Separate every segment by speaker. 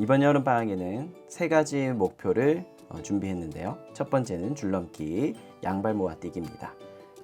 Speaker 1: 이번 여름방학에는 3가지 목표를 준비했는데요. 첫 번째는 줄넘기, 양발 모아뛰기입니다.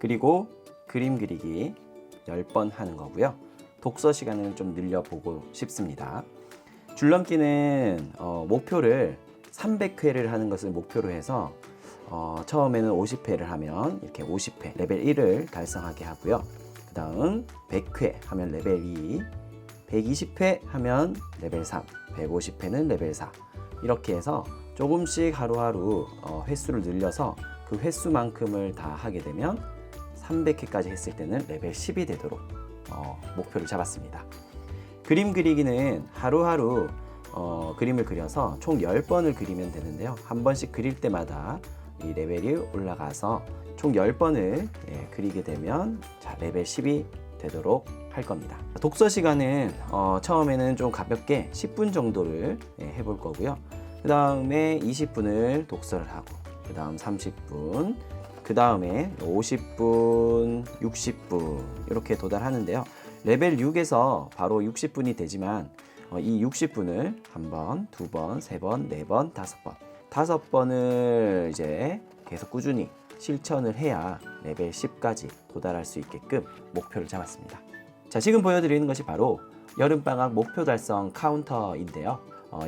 Speaker 1: 그리고 그림 그리기 10번 하는 거고요. 독서 시간을 좀 늘려보고 싶습니다. 줄넘기는 목표를 300회를 하는 것을 목표로 해서 처음에는 50회를 하면 이렇게 50회 레벨 1을 달성하게 하고요. 그 다음 100회 하면 레벨 2, 120회 하면 레벨 3, 150회는 레벨 4 이렇게 해서 조금씩 하루하루 횟수를 늘려서 그 횟수만큼을 다 하게 되면 300회까지 했을 때는 레벨 10이 되도록 목표를 잡았습니다. 그림 그리기는 하루하루 그림을 그려서 총 10번을 그리면 되는데요. 한 번씩 그릴 때마다 이 레벨이 올라가서 총 10번을 그리게 되면 레벨 10이 되도록 할 겁니다. 독서 시간은 처음에는 좀 가볍게 10분 정도를 해볼 거고요. 그 다음에 20분을 독서를 하고, 그 다음 30분, 그 다음에 50분, 60분 이렇게 도달하는데요. 레벨 6에서 바로 60분이 되지만 이 60분을 한 번, 두 번, 세 번, 네 번, 5번, 5번을 이제 계속 꾸준히 실천을 해야 레벨 10까지 도달할 수 있게끔 목표를 잡았습니다. 자, 지금 보여드리는 것이 바로 여름방학 목표 달성 카운터인데요.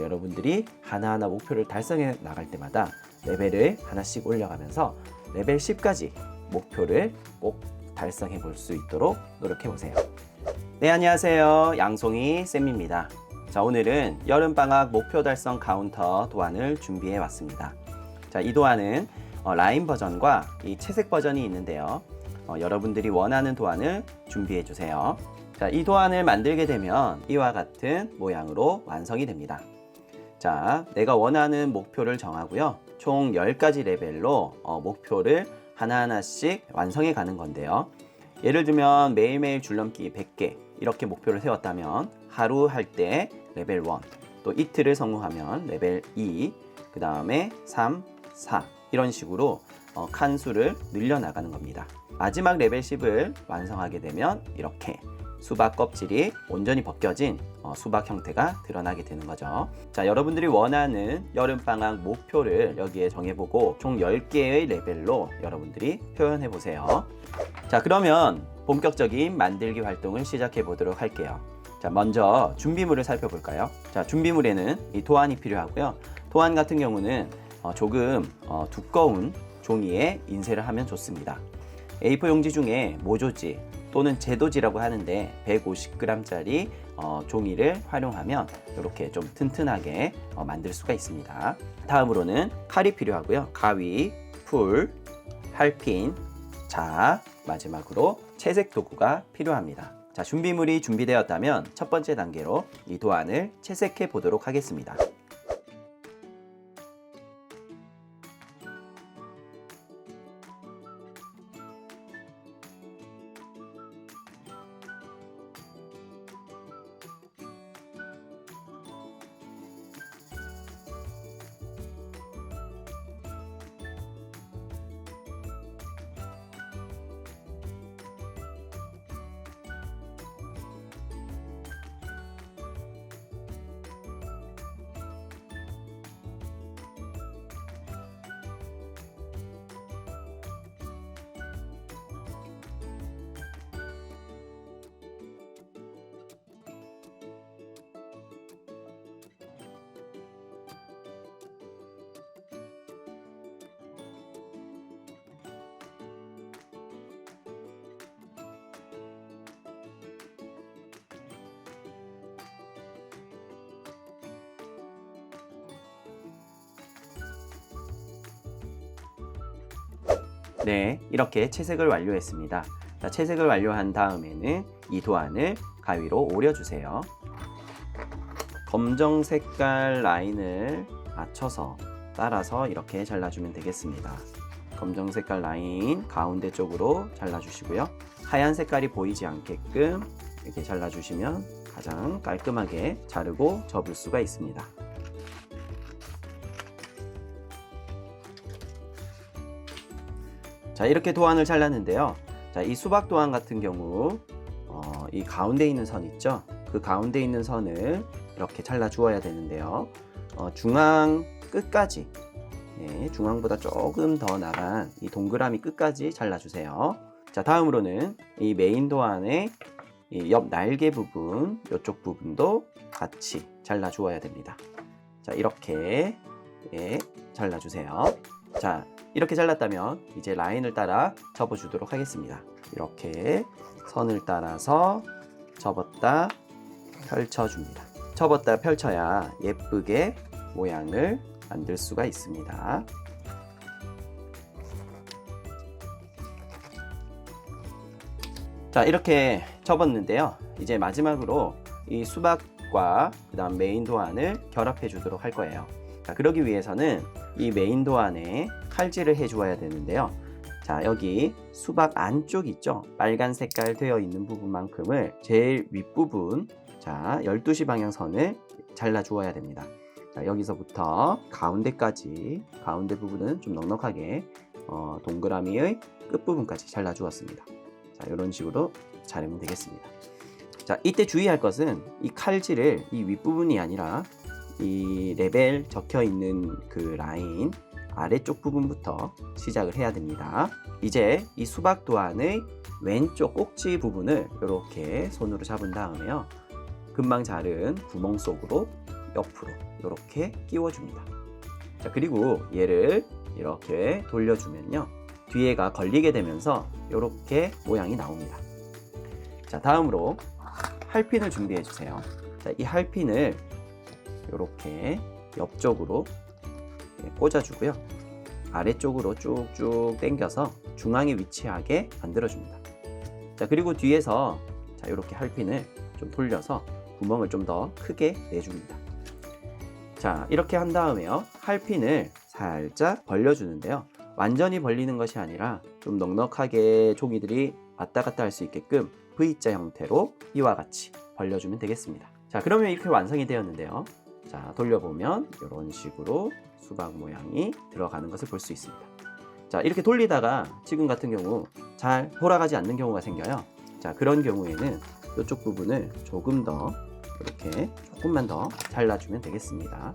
Speaker 1: 여러분들이 하나하나 목표를 달성해 나갈 때마다 레벨을 하나씩 올려가면서 레벨 10까지 목표를 꼭 달성해 볼 수 있도록 노력해 보세요. 네, 안녕하세요. 양송이 쌤입니다. 자, 오늘은 여름방학 목표 달성 카운터 도안을 준비해 왔습니다. 자, 이 도안은 라인 버전과 이 채색 버전이 있는데요. 여러분들이 원하는 도안을 준비해 주세요. 자, 이 도안을 만들게 되면 이와 같은 모양으로 완성이 됩니다. 자, 내가 원하는 목표를 정하고요. 총 10가지 레벨로 목표를 하나하나씩 완성해 가는 건데요. 예를 들면 매일매일 줄넘기 100개 이렇게 목표를 세웠다면 하루 할 때 레벨 1, 또 이틀을 성공하면 레벨 2, 그 다음에 3, 4 이런 식으로 칸수를 늘려나가는 겁니다. 마지막 레벨 10을 완성하게 되면 이렇게 수박 껍질이 온전히 벗겨진 수박 형태가 드러나게 되는 거죠. 자, 여러분들이 원하는 여름방학 목표를 여기에 정해보고 총 10개의 레벨로 여러분들이 표현해 보세요. 자, 그러면 본격적인 만들기 활동을 시작해 보도록 할게요. 자, 먼저 준비물을 살펴볼까요? 자, 준비물에는 이 도안이 필요하고요. 도안 같은 경우는 조금 두꺼운 종이에 인쇄를 하면 좋습니다. A4 용지 중에 모조지 또는 제도지라고 하는데 150g짜리 종이를 활용하면 이렇게 좀 튼튼하게 만들 수가 있습니다. 다음으로는 칼이 필요하고요. 가위, 풀, 할핀, 자, 마지막으로 채색 도구가 필요합니다. 자, 준비물이 준비되었다면 첫 번째 단계로 이 도안을 채색해 보도록 하겠습니다. 네, 이렇게 채색을 완료했습니다. 자, 채색을 완료한 다음에는 이 도안을 가위로 오려주세요. 검정 색깔 라인을 맞춰서 따라서 이렇게 잘라주면 되겠습니다. 검정 색깔 라인 가운데 쪽으로 잘라주시고요. 하얀 색깔이 보이지 않게끔 이렇게 잘라주시면 가장 깔끔하게 자르고 접을 수가 있습니다. 자, 이렇게 도안을 잘랐는데요. 자, 이 수박 도안 같은 경우 이 가운데 있는 선 있죠? 그 가운데 있는 선을 이렇게 잘라 주어야 되는데요. 중앙 끝까지, 네, 중앙보다 조금 더 나간 이 동그라미 끝까지 잘라주세요. 자, 다음으로는 이 메인 도안의 이 옆 날개 부분, 이쪽 부분도 같이 잘라 주어야 됩니다. 자, 이렇게 잘라주세요. 자, 이렇게 잘랐다면 이제 라인을 따라 접어주도록 하겠습니다. 이렇게 선을 따라서 접었다 펼쳐줍니다. 접었다 펼쳐야 예쁘게 모양을 만들 수가 있습니다. 자, 이렇게 접었는데요. 이제 마지막으로 이 수박과 그 다음 메인 도안을 결합해 주도록 할 거예요. 자, 그러기 위해서는 이 메인 도안에 칼질을 해 주어야 되는데요. 자, 여기 수박 안쪽 있죠? 빨간 색깔 되어 있는 부분만큼을 제일 윗부분, 자, 12시 방향선을 잘라 주어야 됩니다. 자, 여기서부터 가운데까지, 가운데 부분은 좀 넉넉하게 동그라미의 끝부분까지 잘라 주었습니다. 자, 이런 식으로 자르면 되겠습니다. 자, 이때 주의할 것은 이 칼질을 이 윗부분이 아니라 이 레벨 적혀 있는 그 라인 아래쪽 부분부터 시작을 해야 됩니다. 이제 이 수박 도안의 왼쪽 꼭지 부분을 이렇게 손으로 잡은 다음에요. 금방 자른 구멍 속으로 옆으로 이렇게 끼워줍니다. 자, 그리고 얘를 이렇게 돌려주면요. 뒤에가 걸리게 되면서 이렇게 모양이 나옵니다. 자, 다음으로 할핀을 준비해 주세요. 자, 이 할핀을 이렇게 옆쪽으로 꽂아주고요. 아래쪽으로 쭉쭉 당겨서 중앙에 위치하게 만들어줍니다. 자, 그리고 뒤에서 자, 이렇게 할핀을 좀 돌려서 구멍을 좀 더 크게 내줍니다. 자, 이렇게 한 다음에요. 할핀을 살짝 벌려주는데요. 완전히 벌리는 것이 아니라 좀 넉넉하게 종이들이 왔다 갔다 할 수 있게끔 V자 형태로 이와 같이 벌려주면 되겠습니다. 자, 그러면 이렇게 완성이 되었는데요. 자, 돌려보면 이런 식으로 수박 모양이 들어가는 것을 볼 수 있습니다. 자, 이렇게 돌리다가 지금 같은 경우 잘 돌아가지 않는 경우가 생겨요. 자, 그런 경우에는 이쪽 부분을 조금 더 이렇게 조금만 더 잘라주면 되겠습니다.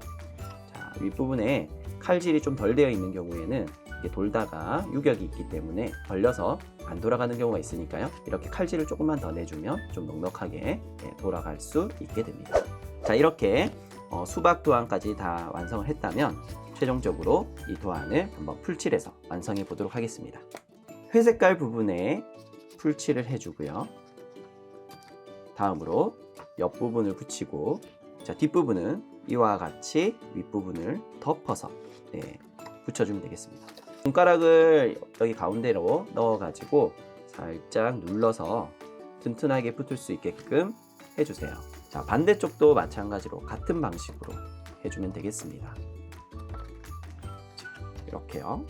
Speaker 1: 자, 윗부분에 칼질이 좀 덜 되어 있는 경우에는 이게 돌다가 유격이 있기 때문에 벌려서 안 돌아가는 경우가 있으니까요. 이렇게 칼질을 조금만 더 내주면 좀 넉넉하게 돌아갈 수 있게 됩니다. 자, 이렇게 수박 도안까지 다 완성을 했다면 최종적으로 이 도안을 한번 풀칠해서 완성해 보도록 하겠습니다. 회색깔 부분에 풀칠을 해주고요. 다음으로 옆부분을 붙이고, 자, 뒷부분은 이와 같이 윗부분을 덮어서 붙여주면 되겠습니다. 손가락을 여기 가운데로 넣어가지고 살짝 눌러서 튼튼하게 붙을 수 있게끔 해주세요. 자, 반대쪽도 마찬가지로 같은 방식으로 해주면 되겠습니다. 자, 이렇게요.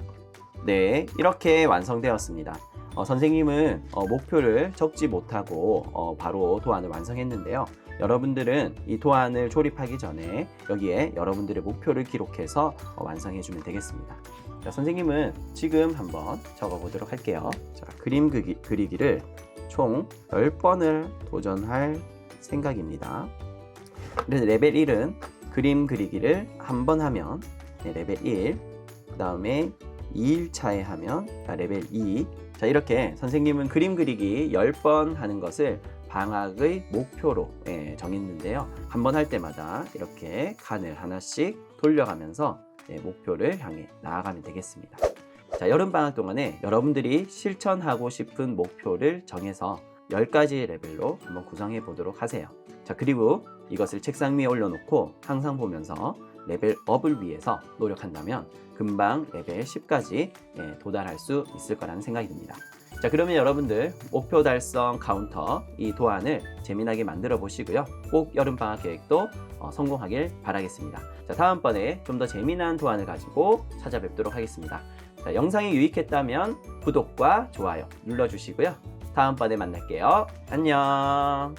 Speaker 1: 네, 이렇게 완성되었습니다. 선생님은 목표를 적지 못하고 바로 도안을 완성했는데요. 여러분들은 이 도안을 조립하기 전에 여기에 여러분들의 목표를 기록해서 완성해주면 되겠습니다. 자, 선생님은 지금 한번 적어보도록 할게요. 자, 그림 그리기를 총 10번을 도전할 생각입니다. 그래서 레벨 1은 그림 그리기를 한 번 하면 레벨 1, 그 다음에 2일차에 하면 레벨 2. 자, 이렇게 선생님은 그림 그리기 10번 하는 것을 방학의 목표로 정했는데요. 한 번 할 때마다 이렇게 칸을 하나씩 돌려가면서 목표를 향해 나아가면 되겠습니다. 자, 여름방학 동안에 여러분들이 실천하고 싶은 목표를 정해서 10가지 레벨로 한번 구성해 보도록 하세요. 자, 그리고 이것을 책상 위에 올려놓고 항상 보면서 레벨업을 위해서 노력한다면 금방 레벨 10까지 도달할 수 있을 거라는 생각이 듭니다. 자, 그러면 여러분들 목표 달성 카운터 이 도안을 재미나게 만들어 보시고요. 꼭 여름방학 계획도 성공하길 바라겠습니다. 자, 다음번에 좀 더 재미난 도안을 가지고 찾아뵙도록 하겠습니다. 자, 영상이 유익했다면 구독과 좋아요 눌러주시고요. 다음번에 만날게요. 안녕.